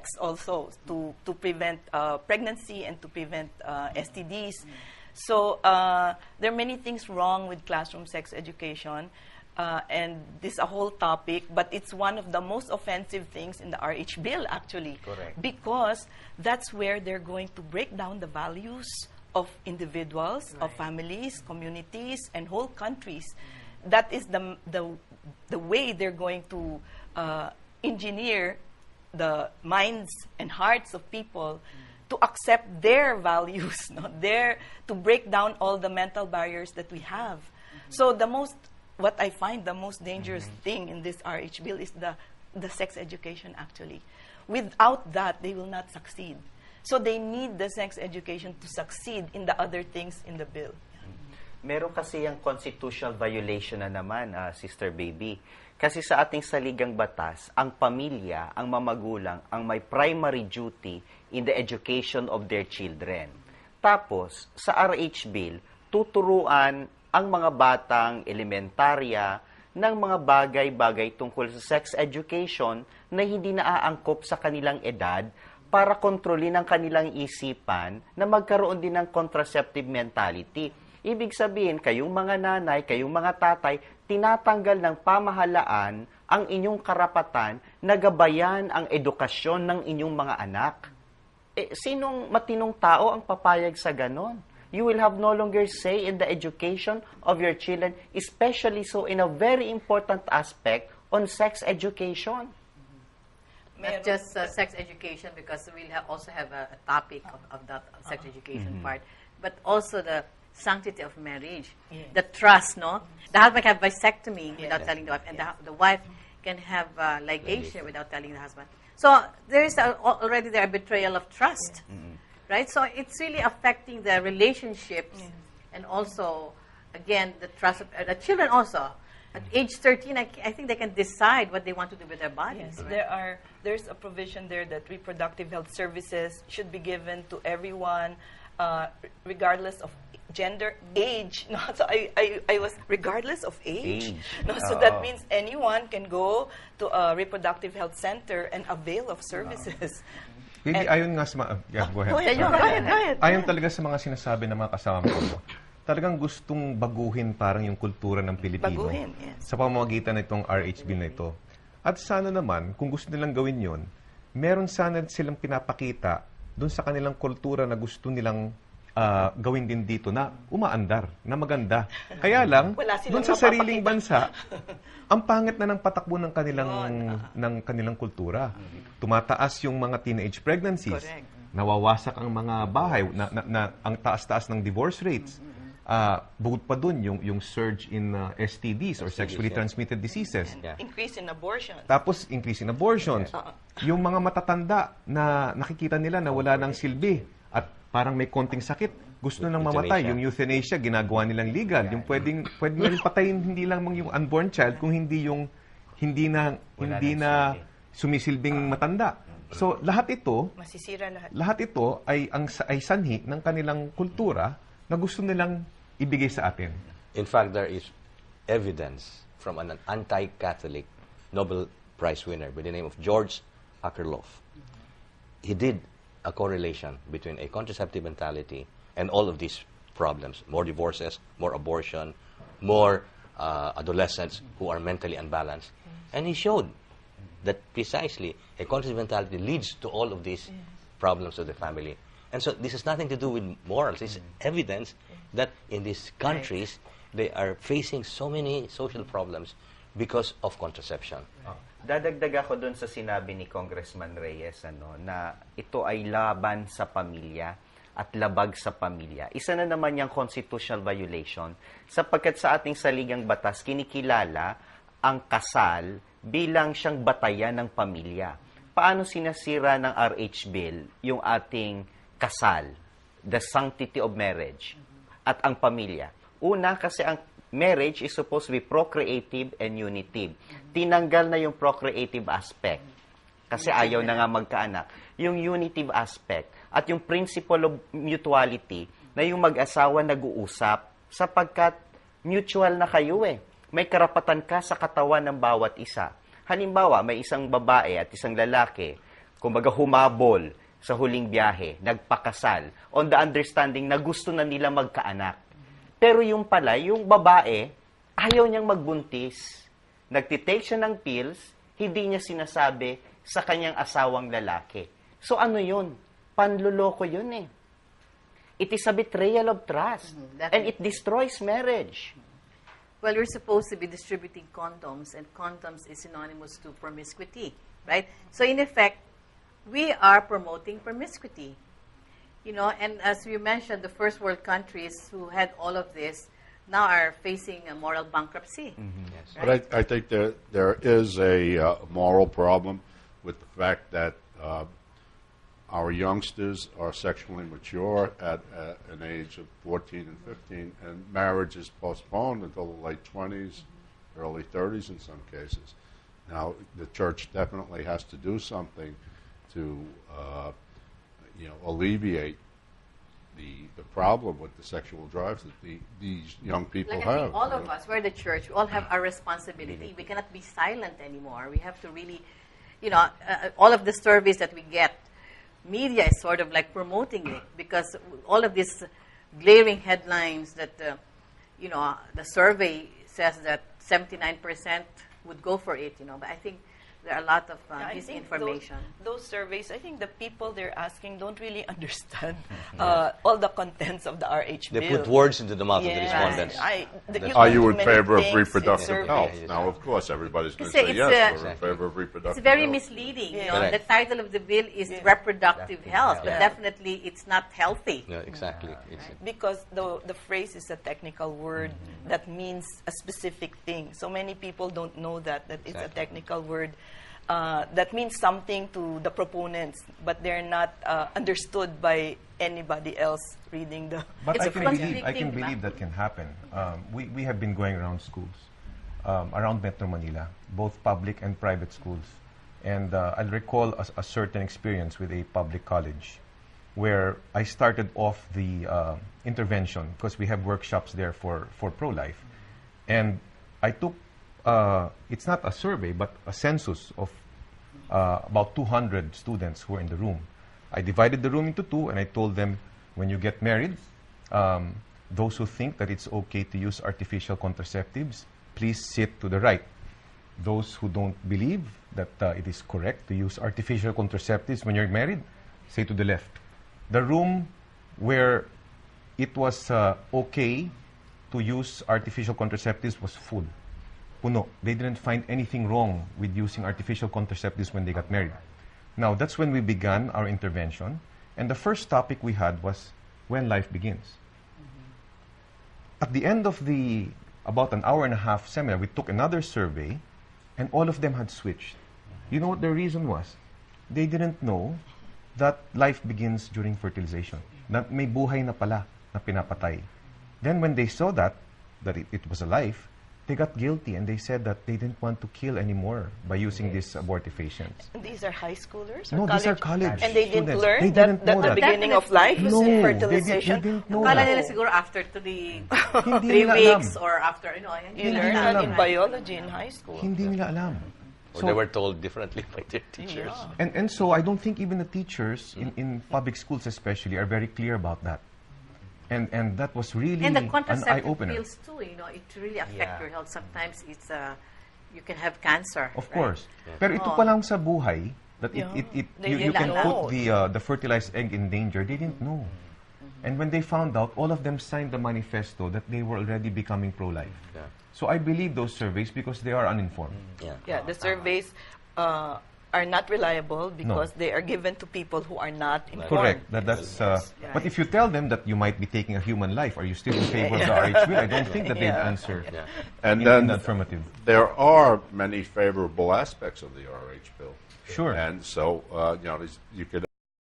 sex also to prevent pregnancy and to prevent STDs. So there are many things wrong with classroom sex education. And this is a whole topic, but it's one of the most offensive things in the RH bill, actually. Correct. Because that's where they're going to break down the values of individuals, of families, communities, and whole countries. That is the way they're going to engineer the minds and hearts of people to accept their values, to break down all the mental barriers that we have. So what I find the most dangerous thing in this RH bill is the sex education, actually. Without that, they will not succeed. So they need the sex education to succeed in the other things in the bill. Meron kasi yung constitutional violation na naman, Sister Baby. Kasi sa ating saligang batas, ang pamilya, ang mamagulang, ang may primary duty in the education of their children. Tapos, sa RH bill, tuturuan ang mga batang elementarya ng mga bagay-bagay tungkol sa sex education na hindi naaangkop sa kanilang edad para kontrolin ang kanilang isipan na magkaroon din ng contraceptive mentality. Ibig sabihin, kayong mga nanay, kayong mga tatay, tinatanggal ng pamahalaan ang inyong karapatan na gabayan ang edukasyon ng inyong mga anak. Sinong matinong tao ang papayag sa ganon? You will have no longer say in the education of your children, especially so in a very important aspect on sex education. Not just sex education, because we'll also have a topic of that sex education part, but also the sanctity of marriage, the trust, no? The husband can have vasectomy without telling the wife, and the wife can have ligation without telling the husband. So there is already a betrayal of trust. Right? So it's really affecting the relationships and also, again, the trust of the children also. At age 13, I think they can decide what they want to do with their bodies. Yes, right? There's a provision there that reproductive health services should be given to everyone, regardless of gender, age. No, so I was regardless of age. No, so that means anyone can go to a reproductive health center and avail of services. Hindi, ayon nga sa go ahead. Ayon talaga sa mga sinasabi ng mga kasama ko, talagang gustong baguhin parang yung kultura ng Pilipino sa pamamagitan ng itong RH bill na ito. At sana naman, kung gusto nilang gawin yon, meron sana silang pinapakita doon sa kanilang kultura na gusto nilang gawin din dito na umaandar, na maganda. Kaya lang, doon sa sariling bansa, ang pangit na ng patakbo ng kanilang kultura. Tumataas yung mga teenage pregnancies. Nawawasak ang mga bahay, ang taas-taas ng divorce rates. Bukod pa dun, yung surge in STDs or sexually transmitted diseases. Increase in abortions. Tapos, increase in abortions. Yung mga matatanda na nakikita nila na wala ng silbi at parang may konting sakit, gusto nang mamatay. Yung euthanasia, ginagawa nilang legal. Yung pwedeng patayin hindi lang yung unborn child, kung hindi na sumisilbing matanda. So, lahat ito, masisira lahat. Lahat ito ay sanhi ng kanilang kultura na gusto nilang ibigay sa atin. In fact, there is evidence from an anti-Catholic Nobel Prize winner by the name of George Akerlof. He did a correlation between a contraceptive mentality and all of these problems. More divorces, more abortion, more adolescents who are mentally unbalanced. And he showed that precisely a contraceptive mentality leads to all of these problems of the family. And so this has nothing to do with morals. It's evidence that in these countries, they are facing so many social problems because of contraception. Dadagdag ako doon sa sinabi ni Congressman Reyes na ito ay laban sa pamilya at labag sa pamilya. Isa na naman yung constitutional violation sapagkat sa ating saligang batas kinikilala ang kasal bilang siyang batayan ng pamilya. Paano sinasira ng RH bill yung ating kasal, the sanctity of marriage, at ang pamilya? Una, kasi ang marriage is supposed to be procreative and unitive. Tinanggal na yung procreative aspect kasi ayaw na nga magkaanak. Yung unitive aspect at yung principle of mutuality na yung mag-asawa nag-uusap sapagkat mutual na kayo May karapatan ka sa katawan ng bawat isa. Halimbawa, may isang babae at isang lalaki. kumbaga humabol sa huling biyahe, nagpakasal, on the understanding na gusto na nila magkaanak. Pero yung pala, yung babae, ayaw niyang magbuntis. Nagtitake siya ng pills, hindi niya sinasabi sa kanyang asawang lalaki. So ano yun? Panluloko yun eh. It is a betrayal of trust. And it destroys marriage. Well, you're supposed to be distributing condoms, and condoms is synonymous to promiscuity, right? So in effect, we are promoting promiscuity. You know, and as you mentioned, the first world countries who had all of this now are facing a moral bankruptcy. Yes. Right? But I think there is a moral problem with the fact that our youngsters are sexually mature at an age of 14 and 15, and marriage is postponed until the late 20s, early 30s in some cases. Now, the church definitely has to do something to alleviate the problem with the sexual drives that these young people Like have. I think all of us, we're the church, we all have our responsibility. We cannot be silent anymore. We have to really, all of the surveys that we get, media is sort of like promoting it, because all of these glaring headlines that, the survey says that 79% would go for it, but I think there are a lot of misinformation. Those surveys, I think the people they're asking don't really understand all the contents of the RH They bill. put words into the mouth of the respondents. Are you in favor of reproductive health? Now, of course, everybody's going to say yes, we're in favor of reproductive It's very health. misleading. Yeah. The title of the bill is reproductive health, but definitely it's not healthy. Yeah, exactly. Because the phrase is a technical word that means a specific thing. So many people don't know that it's a technical word that means something to the proponents, but they're not understood by anybody else reading the. But It's I a can conflicting, believe that can happen. We have been going around schools, around Metro Manila, both public and private schools. And I'll recall a certain experience with a public college where I started off the intervention, because we have workshops there for pro-life. And I took, it's not a survey, but a census of about 200 students who were in the room. I divided the room into two, and I told them, when you get married, those who think that it's okay to use artificial contraceptives, please sit to the right. Those who don't believe that it is correct to use artificial contraceptives when you're married, say to the left. The room where it was okay to use artificial contraceptives was full. Puno. They didn't find anything wrong with using artificial contraceptives when they got married. Now, that's when we began our intervention. And the first topic we had was when life begins. At the end of the about an hour and a half seminar, we took another survey, and all of them had switched. You know what the reason was? They didn't know that life begins during fertilization. Na may buhay na pala na pinapatay. Then when they saw that it was a life, they got guilty, and they said that they didn't want to kill anymore by using these abortifacients. And these are high schoolers? Or No, college? these are college And they didn't students. learn They didn't that know the that. beginning of life is No, fertilization? they didn't know Akala that. nila siguro after 3 Hindi 3 nila weeks alam. or after, You Hindi learn nila that alam. in biology in high school. Hindi nila alam. Or they were told differently by their teachers. And so I don't think even the teachers in public schools especially are very clear about that. And that was really And the an contraceptive eye-opener. pills too, it really affect your health. Sometimes it's you can have cancer. Of right? course. Pero ito pa lang sa buhay, that Yeah. They you didn't can know. put the fertilized egg in danger, they didn't know. And when they found out, all of them signed the manifesto that they were already becoming pro-life. Yeah. So I believe those surveys because they are uninformed. Yeah, the surveys are not reliable because they are given to people who are not informed. Correct. That's. But if you tell them that you might be taking a human life, are you still in favor of the RH bill? I don't think that they'd answer And in then the affirmative. there are many favorable aspects of the RH bill. Sure. And so, you could